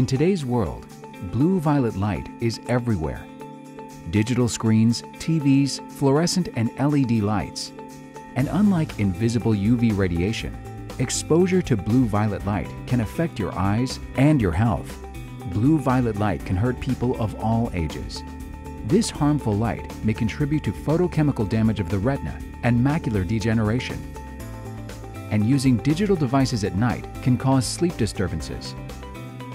In today's world, blue-violet light is everywhere. Digital screens, TVs, fluorescent and LED lights. And unlike invisible UV radiation, exposure to blue-violet light can affect your eyes and your health. Blue-violet light can hurt people of all ages. This harmful light may contribute to photochemical damage of the retina and macular degeneration. And using digital devices at night can cause sleep disturbances.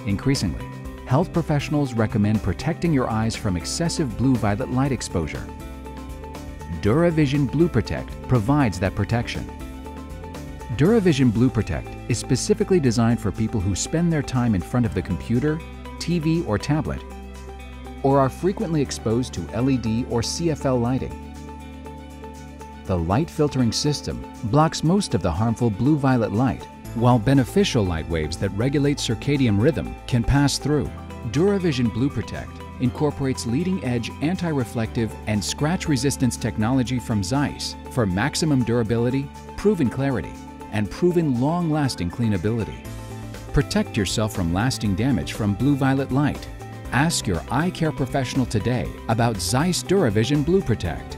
Increasingly, health professionals recommend protecting your eyes from excessive blue-violet light exposure. DuraVision Blue Protect provides that protection. DuraVision Blue Protect is specifically designed for people who spend their time in front of the computer, TV or tablet, or are frequently exposed to LED or CFL lighting. The light filtering system blocks most of the harmful blue-violet light, while beneficial light waves that regulate circadian rhythm can pass through. DuraVision Blue Protect incorporates leading-edge anti-reflective and scratch resistance technology from Zeiss for maximum durability, proven clarity, and proven long-lasting cleanability. Protect yourself from lasting damage from blue-violet light. Ask your eye care professional today about Zeiss DuraVision Blue Protect.